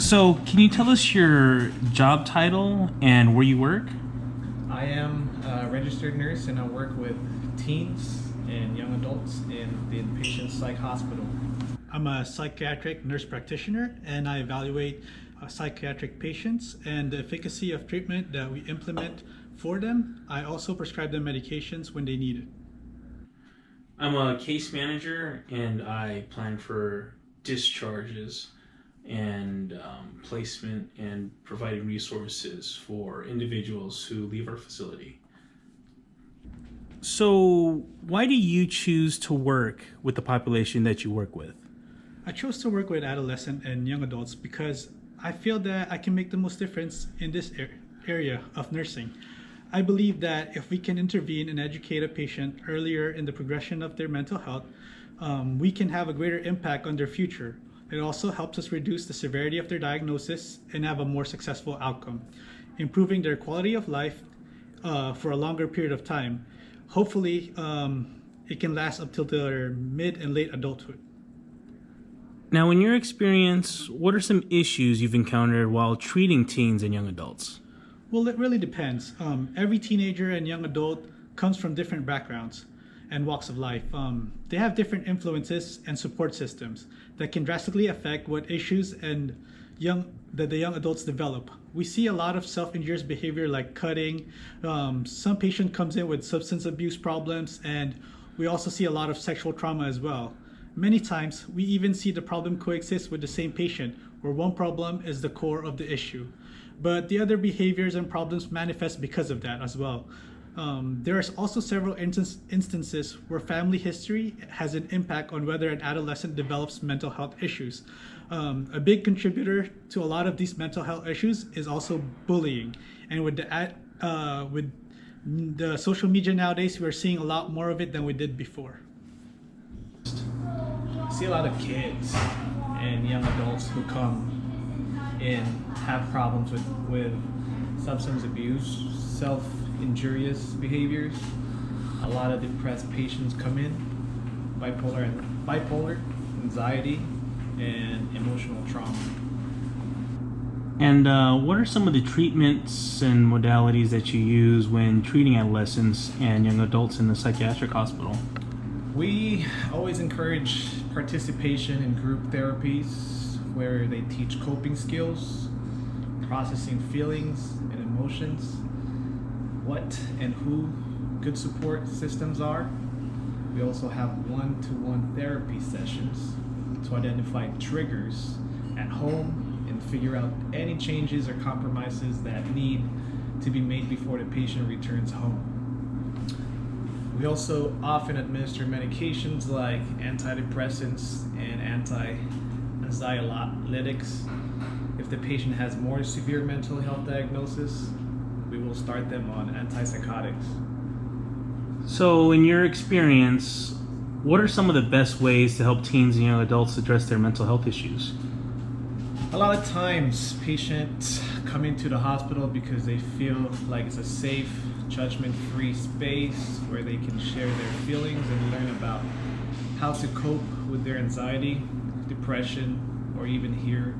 So, can you tell us your job title and where you work? I am a registered nurse and I work with teens and young adults in the inpatient psych hospital. I'm a psychiatric nurse practitioner and I evaluate psychiatric patients and the efficacy of treatment that we implement for them. I also prescribe them medications when they need it. I'm a case manager and I plan for discharges and placement and providing resources for individuals who leave our facility. So, why do you choose to work with the population that you work with? I chose to work with adolescent and young adults because I feel that I can make the most difference in this area of nursing. I believe that if we can intervene and educate a patient earlier in the progression of their mental health, we can have a greater impact on their future. It also helps us reduce the severity of their diagnosis and have a more successful outcome, improving their quality of life for a longer period of time. Hopefully, it can last up till their mid and late adulthood. Now, in your experience, what are some issues you've encountered while treating teens and young adults? Well, it really depends. Every teenager and young adult comes from different backgrounds and walks of life. They have different influences and support systems that can drastically affect what issues that the young adults develop. We see a lot of self-injurious behavior like cutting. Some patient comes in with substance abuse problems, and we also see a lot of sexual trauma as well. Many times, we even see the problem coexist with the same patient, where one problem is the core of the issue. But the other behaviors and problems manifest because of that as well. There are also several instances where family history has an impact on whether an adolescent develops mental health issues. A big contributor to a lot of these mental health issues is also bullying. And with the social media nowadays, we're seeing a lot more of it than we did before. I see a lot of kids and young adults who come in have problems with substance abuse, self-injurious behaviors. A lot of depressed patients come in, bipolar, anxiety, and emotional trauma. And what are some of the treatments and modalities that you use when treating adolescents and young adults in the psychiatric hospital? We always encourage participation in group therapies where they teach coping skills, processing feelings and emotions, what and who good support systems are. We also have one-to-one therapy sessions to identify triggers at home and figure out any changes or compromises that need to be made before the patient returns home. We also often administer medications like antidepressants and anti-anxiolytics. If the patient has more severe mental health diagnosis, we will start them on antipsychotics. So, in your experience, what are some of the best ways to help teens and young adults address their mental health issues? A lot of times patients come into the hospital because they feel like it's a safe, judgment-free space where they can share their feelings and learn about how to cope with their anxiety, depression, or even hear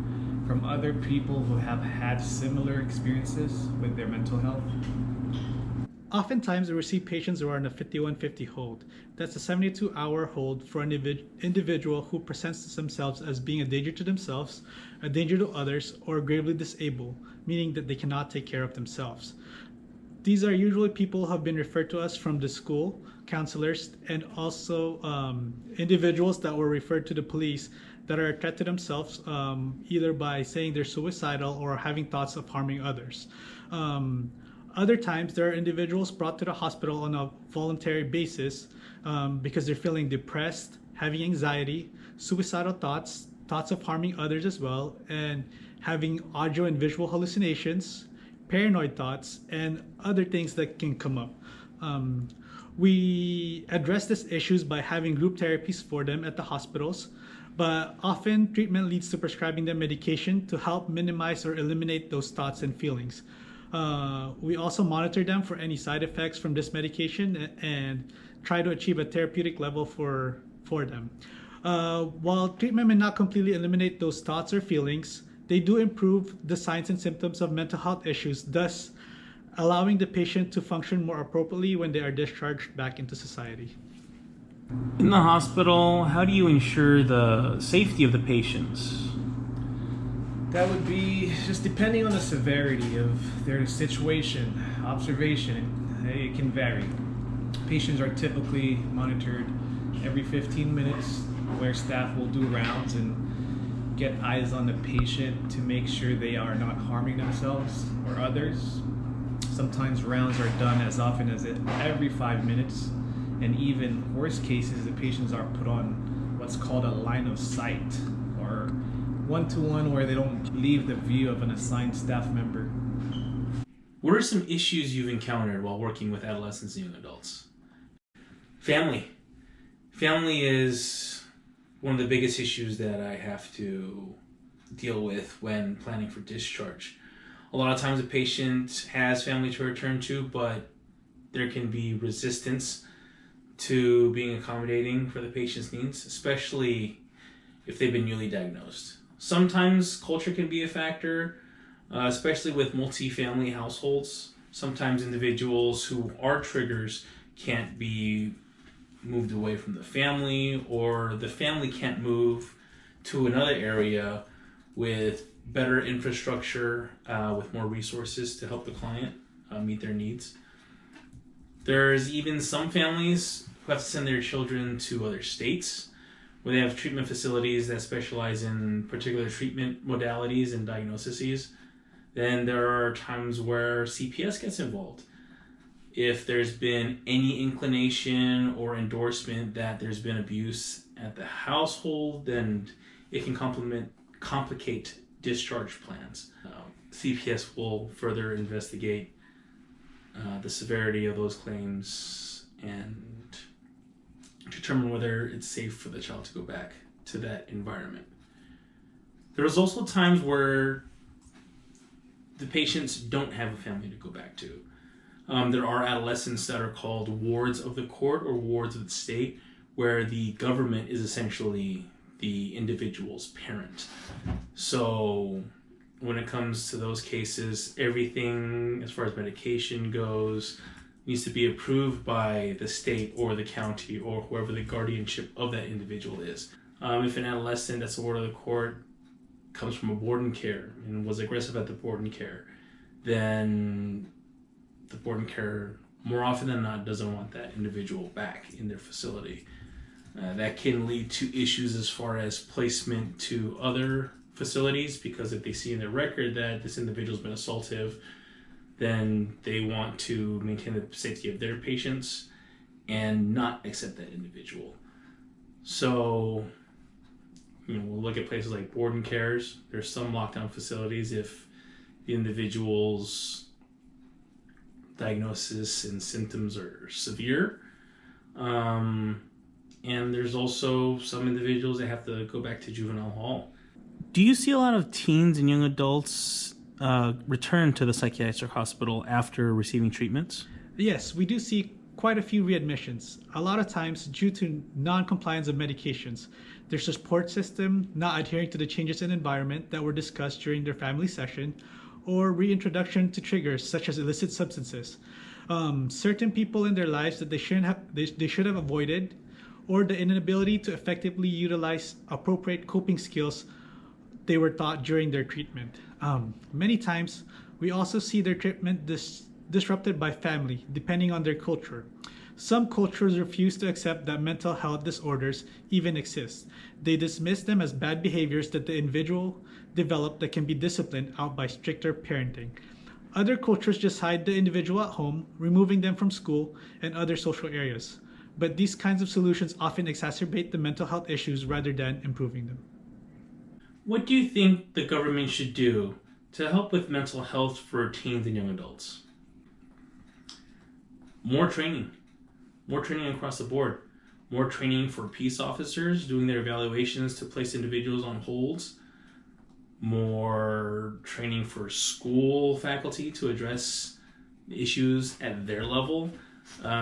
from other people who have had similar experiences with their mental health. Oftentimes, we receive patients who are on a 5150 hold. That's a 72-hour hold for an individual who presents themselves as being a danger to themselves, a danger to others, or gravely disabled, meaning that they cannot take care of themselves. These are usually people who have been referred to us from the school, counselors, and also individuals that were referred to the police that are a threat to themselves, either by saying they're suicidal or having thoughts of harming others. Other times, there are individuals brought to the hospital on a voluntary basis because they're feeling depressed, having anxiety, suicidal thoughts, thoughts of harming others as well, and having audio and visual hallucinations, paranoid thoughts, and other things that can come up. We address these issues by having group therapies for them at the hospitals, but often treatment leads to prescribing them medication to help minimize or eliminate those thoughts and feelings. We also monitor them for any side effects from this medication and try to achieve a therapeutic level for them. While treatment may not completely eliminate those thoughts or feelings, they do improve the signs and symptoms of mental health issues, thus allowing the patient to function more appropriately when they are discharged back into society. In the hospital, how do you ensure the safety of the patients? That would be just depending on the severity of their situation, observation. It can vary. Patients are typically monitored every 15 minutes, where staff will do rounds and get eyes on the patient to make sure they are not harming themselves or others. Sometimes rounds are done as often as every 5 minutes, and even worst cases, the patients are put on what's called a line of sight, or one-to-one, where they don't leave the view of an assigned staff member. What are some issues you've encountered while working with adolescents and young adults? Family. Family is one of the biggest issues that I have to deal with when planning for discharge. A lot of times a patient has family to return to, but there can be resistance to being accommodating for the patient's needs, especially if they've been newly diagnosed. Sometimes culture can be a factor, especially with multi-family households. Sometimes individuals who are triggers can't be moved away from the family, or the family can't move to another area with better infrastructure, with more resources to help the client meet their needs. There's even some families who have to send their children to other states where they have treatment facilities that specialize in particular treatment modalities and diagnoses. Then there are times where CPS gets involved. If there's been any inclination or endorsement that there's been abuse at the household, then it can complicate discharge plans. CPS will further investigate the severity of those claims and determine whether it's safe for the child to go back to that environment. There's also times where the patients don't have a family to go back to. There are adolescents that are called wards of the court or wards of the state, where the government is essentially the individual's parent. So when it comes to those cases, everything as far as medication goes needs to be approved by the state or the county or whoever the guardianship of that individual is. If an adolescent that's a ward of the court comes from a board and care and was aggressive at the board and care, then the board and care more often than not doesn't want that individual back in their facility. That can lead to issues as far as placement to other facilities, because if they see in their record that this individual's been assaultive, then they want to maintain the safety of their patients and not accept that individual. So, we'll look at places like board and cares. There's some lockdown facilities if the individual's diagnosis and symptoms are severe. And there's also some individuals that have to go back to juvenile hall. Do you see a lot of teens and young adults return to the psychiatric hospital after receiving treatments? Yes, we do see quite a few readmissions. A lot of times due to non-compliance of medications, their support system not adhering to the changes in environment that were discussed during their family session, or reintroduction to triggers such as illicit substances. Certain people in their lives that they should have avoided, or the inability to effectively utilize appropriate coping skills they were taught during their treatment. Many times, we also see their treatment disrupted by family, depending on their culture. Some cultures refuse to accept that mental health disorders even exist. They dismiss them as bad behaviors that the individual developed that can be disciplined out by stricter parenting. Other cultures just hide the individual at home, removing them from school and other social areas. But these kinds of solutions often exacerbate the mental health issues rather than improving them. What do you think the government should do to help with mental health for teens and young adults? More training across the board. More training for peace officers doing their evaluations to place individuals on holds. More training for school faculty to address issues at their level.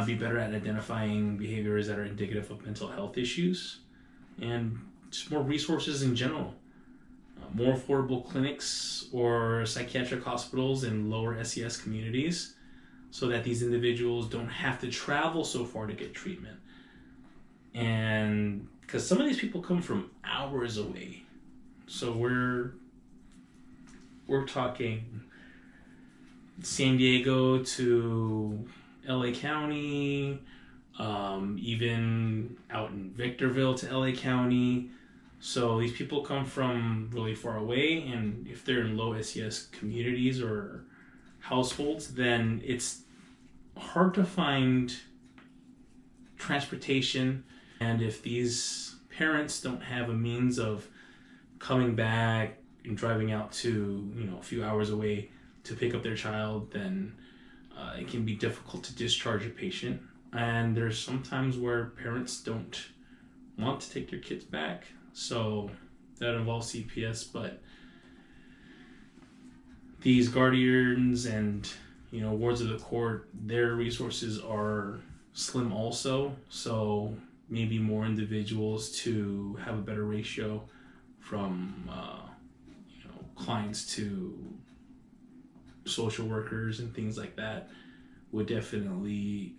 Be better at identifying behaviors that are indicative of mental health issues. And just more resources in general. more affordable clinics or psychiatric hospitals in lower SES communities so that these individuals don't have to travel so far to get treatment. And because some of these people come from hours away, so we're talking San Diego to LA County, even out in Victorville to LA County. So these people come from really far away, and if they're in low SES communities or households, then it's hard to find transportation. And if these parents don't have a means of coming back and driving out to, a few hours away to pick up their child, then it can be difficult to discharge a patient. And there's sometimes where parents don't want to take their kids back, so that involves CPS. But these guardians and wards of the court, their resources are slim also, so maybe more individuals to have a better ratio from clients to social workers and things like that would definitely